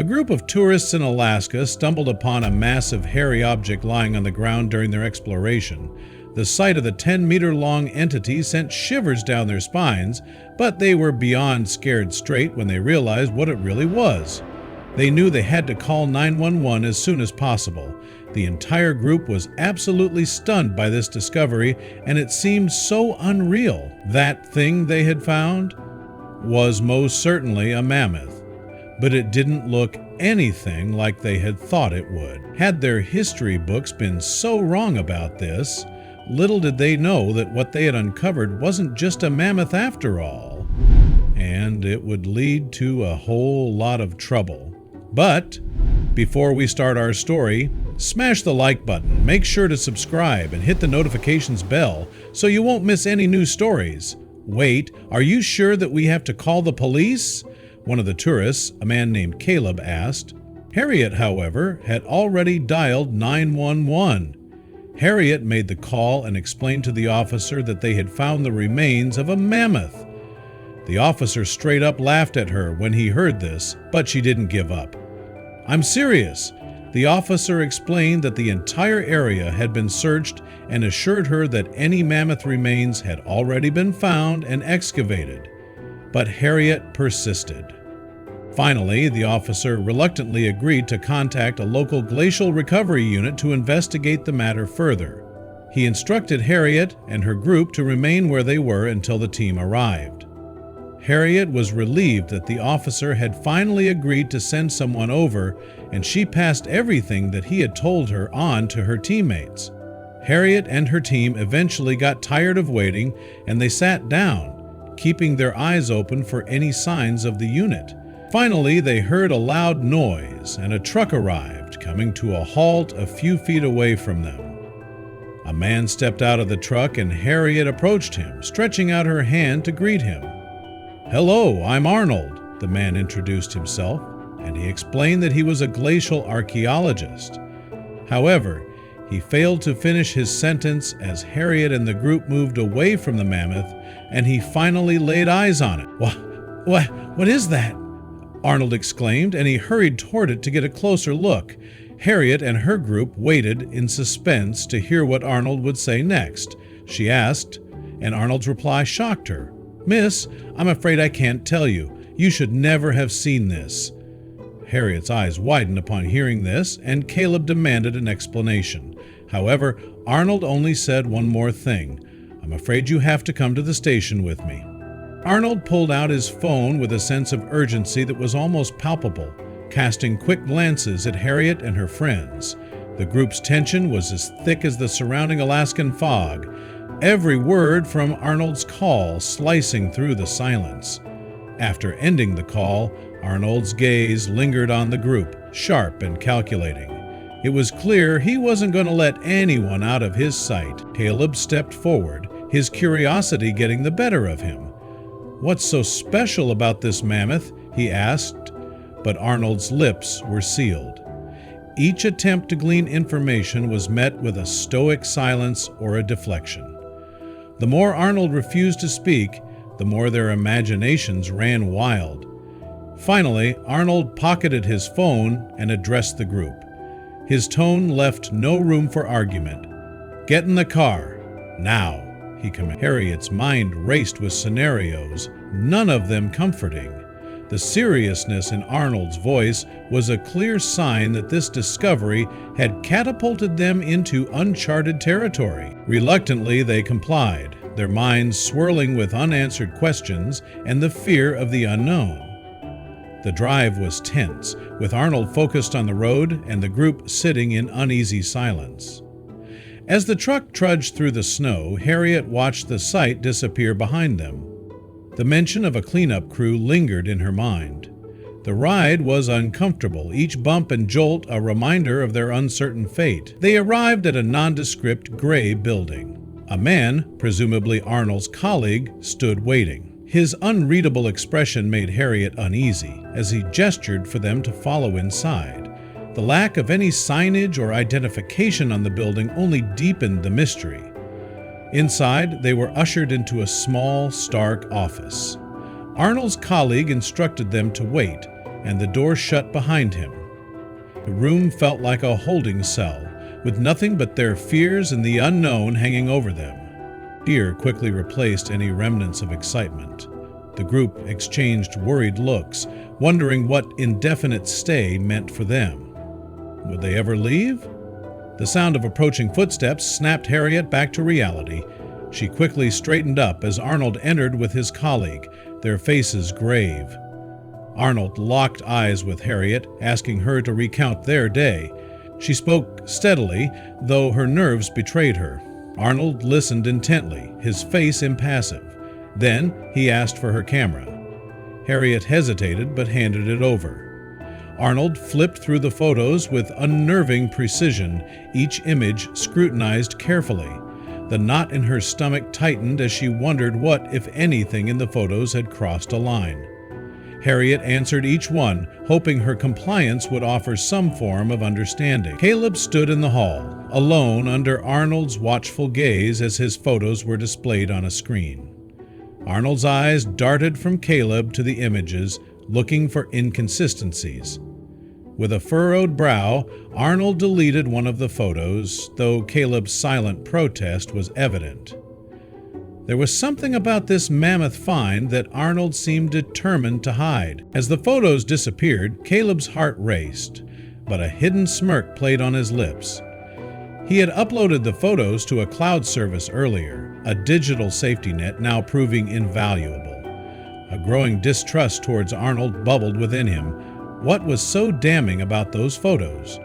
A group of tourists in Alaska stumbled upon a massive hairy object lying on the ground during their exploration. The sight of the 10-meter-long entity sent shivers down their spines, but they were beyond scared straight when they realized what it really was. They knew they had to call 911 as soon as possible. The entire group was absolutely stunned by this discovery, and it seemed so unreal. That thing they had found was most certainly a mammoth, but it didn't look anything like they had thought it would. Had their history books been so wrong about this, little did they know that what they had uncovered wasn't just a mammoth after all, and it would lead to a whole lot of trouble. But before we start our story, smash the like button, make sure to subscribe, and hit the notifications bell so you won't miss any new stories. Wait, are you sure that we have to call the police? One of the tourists, a man named Caleb, asked. Harriet, however, had already dialed 911. Harriet made the call and explained to the officer that they had found the remains of a mammoth. The officer straight up laughed at her when he heard this, but she didn't give up. I'm serious. The officer explained that the entire area had been searched and assured her that any mammoth remains had already been found and excavated. But Harriet persisted. Finally, the officer reluctantly agreed to contact a local glacial recovery unit to investigate the matter further. He instructed Harriet and her group to remain where they were until the team arrived. Harriet was relieved that the officer had finally agreed to send someone over, and she passed everything that he had told her on to her teammates. Harriet and her team eventually got tired of waiting, and they sat down, keeping their eyes open for any signs of the unit. Finally, they heard a loud noise, and a truck arrived, coming to a halt a few feet away from them. A man stepped out of the truck, and Harriet approached him, stretching out her hand to greet him. Hello, I'm Arnold, the man introduced himself, and he explained that he was a glacial archaeologist. However, he failed to finish his sentence as Harriet and the group moved away from the mammoth, and he finally laid eyes on it. What is that? Arnold exclaimed, and he hurried toward it to get a closer look. Harriet and her group waited in suspense to hear what Arnold would say next. She asked, and Arnold's reply shocked her. Miss, I'm afraid I can't tell you. You should never have seen this. Harriet's eyes widened upon hearing this, and Caleb demanded an explanation. However, Arnold only said one more thing. I'm afraid you have to come to the station with me. Arnold pulled out his phone with a sense of urgency that was almost palpable, casting quick glances at Harriet and her friends. The group's tension was as thick as the surrounding Alaskan fog, every word from Arnold's call slicing through the silence. After ending the call, Arnold's gaze lingered on the group, sharp and calculating. It was clear he wasn't going to let anyone out of his sight. Caleb stepped forward, his curiosity getting the better of him. What's so special about this mammoth? He asked, but Arnold's lips were sealed. Each attempt to glean information was met with a stoic silence or a deflection. The more Arnold refused to speak, the more their imaginations ran wild. Finally, Arnold pocketed his phone and addressed the group. His tone left no room for argument. Get in the car, now, he commanded. Harriet's mind raced with scenarios, none of them comforting. The seriousness in Arnold's voice was a clear sign that this discovery had catapulted them into uncharted territory. Reluctantly, they complied, their minds swirling with unanswered questions and the fear of the unknown. The drive was tense, with Arnold focused on the road and the group sitting in uneasy silence. As the truck trudged through the snow, Harriet watched the sight disappear behind them. The mention of a cleanup crew lingered in her mind. The ride was uncomfortable, each bump and jolt a reminder of their uncertain fate. They arrived at a nondescript gray building. A man, presumably Arnold's colleague, stood waiting. His unreadable expression made Harriet uneasy as he gestured for them to follow inside. The lack of any signage or identification on the building only deepened the mystery. Inside, they were ushered into a small, stark office. Arnold's colleague instructed them to wait. and the door shut behind him. The room felt like a holding cell, with nothing but their fears and the unknown hanging over them. Fear quickly replaced any remnants of excitement. The group exchanged worried looks, wondering what indefinite stay meant for them. Would they ever leave? The sound of approaching footsteps snapped Harriet back to reality. She quickly straightened up as Arnold entered with his colleague, their faces grave. Arnold locked eyes with Harriet, asking her to recount their day. She spoke steadily, though her nerves betrayed her. Arnold listened intently, his face impassive. Then he asked for her camera. Harriet hesitated but handed it over. Arnold flipped through the photos with unnerving precision, each image scrutinized carefully. The knot in her stomach tightened as she wondered what, if anything, in the photos had crossed a line. Harriet answered each one, hoping her compliance would offer some form of understanding. Caleb stood in the hall, alone under Arnold's watchful gaze as his photos were displayed on a screen. Arnold's eyes darted from Caleb to the images, looking for inconsistencies. With a furrowed brow, Arnold deleted one of the photos, though Caleb's silent protest was evident. There was something about this mammoth find that Arnold seemed determined to hide. As the photos disappeared, Caleb's heart raced, but a hidden smirk played on his lips. He had uploaded the photos to a cloud service earlier, a digital safety net now proving invaluable. A growing distrust towards Arnold bubbled within him. What was so damning about those photos?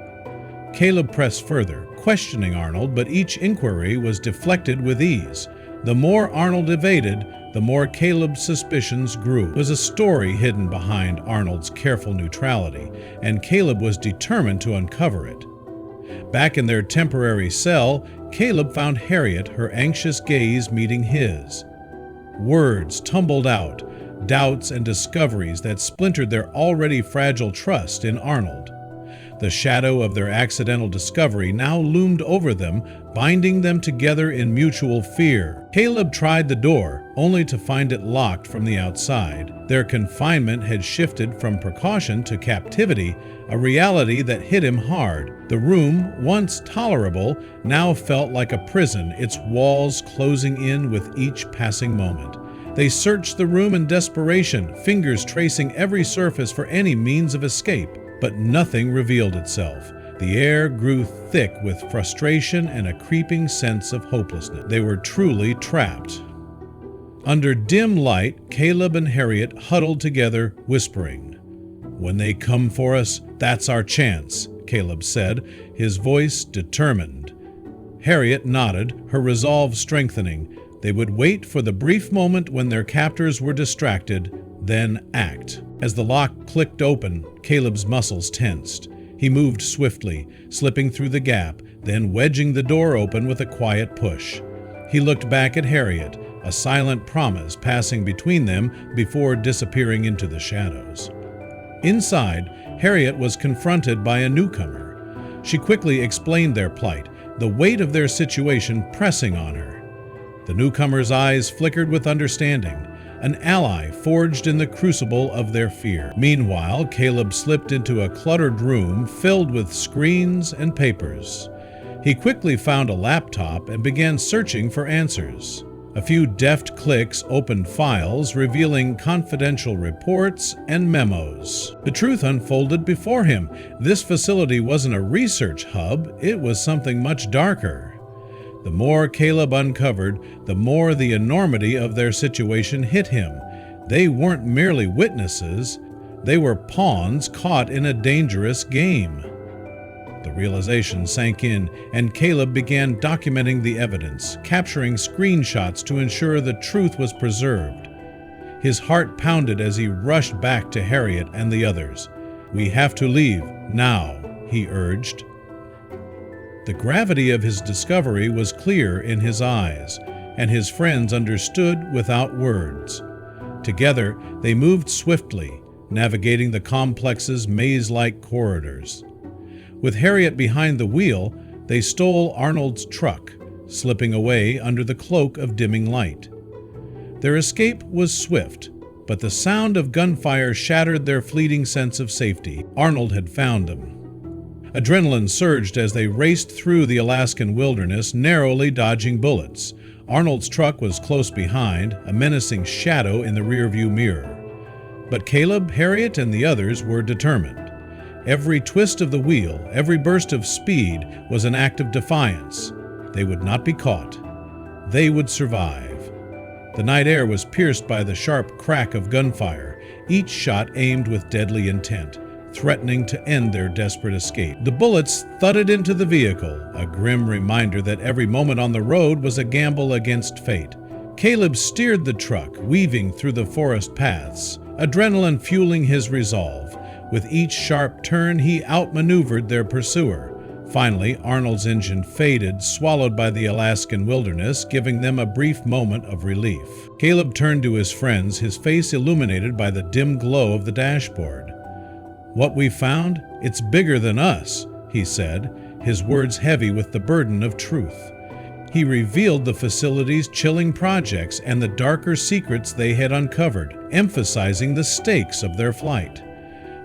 Caleb pressed further, questioning Arnold, but each inquiry was deflected with ease. The more Arnold evaded, the more Caleb's suspicions grew. There was a story hidden behind Arnold's careful neutrality, and Caleb was determined to uncover it. Back in their temporary cell, Caleb found Harriet, her anxious gaze meeting his. Words tumbled out, doubts and discoveries that splintered their already fragile trust in Arnold. The shadow of their accidental discovery now loomed over them, binding them together in mutual fear. Caleb tried the door, only to find it locked from the outside. Their confinement had shifted from precaution to captivity, a reality that hit him hard. The room, once tolerable, now felt like a prison, its walls closing in with each passing moment. They searched the room in desperation, fingers tracing every surface for any means of escape. But nothing revealed itself. The air grew thick with frustration and a creeping sense of hopelessness. They were truly trapped. Under dim light, Caleb and Harriet huddled together, whispering. "When they come for us, that's our chance," Caleb said, his voice determined. Harriet nodded, her resolve strengthening. They would wait for the brief moment when their captors were distracted, then act. As the lock clicked open, Caleb's muscles tensed. He moved swiftly, slipping through the gap, then wedging the door open with a quiet push. He looked back at Harriet, a silent promise passing between them before disappearing into the shadows. Inside, Harriet was confronted by a newcomer. She quickly explained their plight, the weight of their situation pressing on her. The newcomer's eyes flickered with understanding, an ally forged in the crucible of their fear. Meanwhile, Caleb slipped into a cluttered room filled with screens and papers. He quickly found a laptop and began searching for answers. A few deft clicks opened files revealing confidential reports and memos. The truth unfolded before him. This facility wasn't a research hub, it was something much darker. The more Caleb uncovered, the more the enormity of their situation hit him. They weren't merely witnesses, they were pawns caught in a dangerous game. The realization sank in, and Caleb began documenting the evidence, capturing screenshots to ensure the truth was preserved. His heart pounded as he rushed back to Harriet and the others. "We have to leave, now," he urged. The gravity of his discovery was clear in his eyes, and his friends understood without words. Together, they moved swiftly, navigating the complex's maze-like corridors. With Harriet behind the wheel, they stole Arnold's truck, slipping away under the cloak of dimming light. Their escape was swift, but the sound of gunfire shattered their fleeting sense of safety. Arnold had found them. Adrenaline surged as they raced through the Alaskan wilderness, narrowly dodging bullets. Arnold's truck was close behind, a menacing shadow in the rearview mirror. But Caleb, Harriet, and the others were determined. Every twist of the wheel, every burst of speed was an act of defiance. They would not be caught. They would survive. The night air was pierced by the sharp crack of gunfire, each shot aimed with deadly intent, threatening to end their desperate escape. The bullets thudded into the vehicle, a grim reminder that every moment on the road was a gamble against fate. Caleb steered the truck, weaving through the forest paths, adrenaline fueling his resolve. With each sharp turn, he outmaneuvered their pursuer. Finally, Arnold's engine faded, swallowed by the Alaskan wilderness, giving them a brief moment of relief. Caleb turned to his friends, his face illuminated by the dim glow of the dashboard. "What we found? It's bigger than us," he said, his words heavy with the burden of truth. He revealed the facility's chilling projects and the darker secrets they had uncovered, emphasizing the stakes of their flight.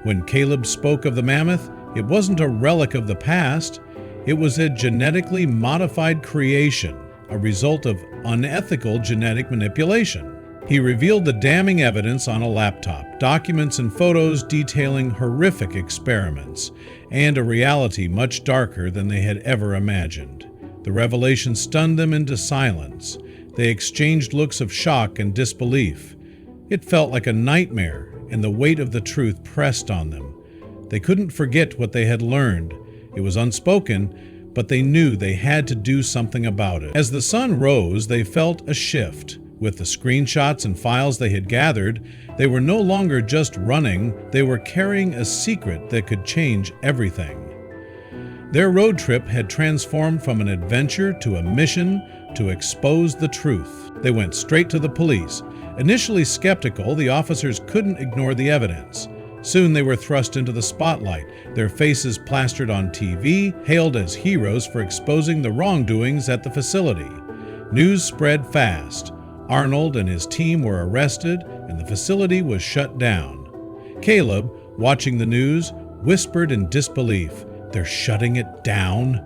When Caleb spoke of the mammoth, it wasn't a relic of the past. It was a genetically modified creation, a result of unethical genetic manipulation. He revealed the damning evidence on a laptop, documents and photos detailing horrific experiments, and a reality much darker than they had ever imagined. The revelation stunned them into silence. They exchanged looks of shock and disbelief. It felt like a nightmare, and the weight of the truth pressed on them. They couldn't forget what they had learned. It was unspoken, but they knew they had to do something about it. As the sun rose, they felt a shift. With the screenshots and files they had gathered, they were no longer just running, they were carrying a secret that could change everything. Their road trip had transformed from an adventure to a mission to expose the truth. They went straight to the police. Initially skeptical, the officers couldn't ignore the evidence. Soon they were thrust into the spotlight, their faces plastered on TV, hailed as heroes for exposing the wrongdoings at the facility. News spread fast. Arnold and his team were arrested, and the facility was shut down. Caleb, watching the news, whispered in disbelief, "They're shutting it down?"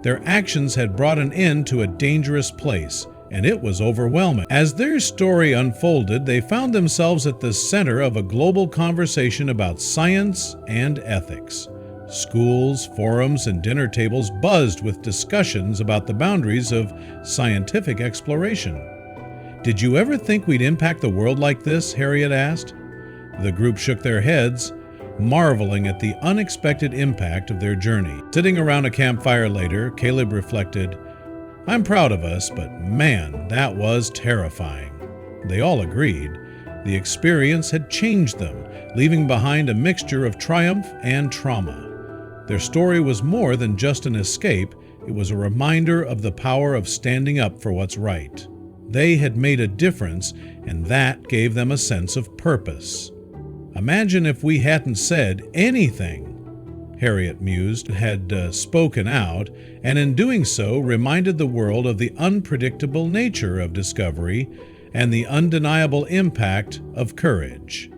Their actions had brought an end to a dangerous place, and it was overwhelming. As their story unfolded, they found themselves at the center of a global conversation about science and ethics. Schools, forums, and dinner tables buzzed with discussions about the boundaries of scientific exploration. "Did you ever think we'd impact the world like this?" Harriet asked. The group shook their heads, marveling at the unexpected impact of their journey. Sitting around a campfire later, Caleb reflected, "I'm proud of us, but man, that was terrifying." They all agreed. The experience had changed them, leaving behind a mixture of triumph and trauma. Their story was more than just an escape, it was a reminder of the power of standing up for what's right. They had made a difference, and that gave them a sense of purpose. "Imagine if we hadn't said anything," Harriet mused, had spoken out, and in doing so reminded the world of the unpredictable nature of discovery and the undeniable impact of courage.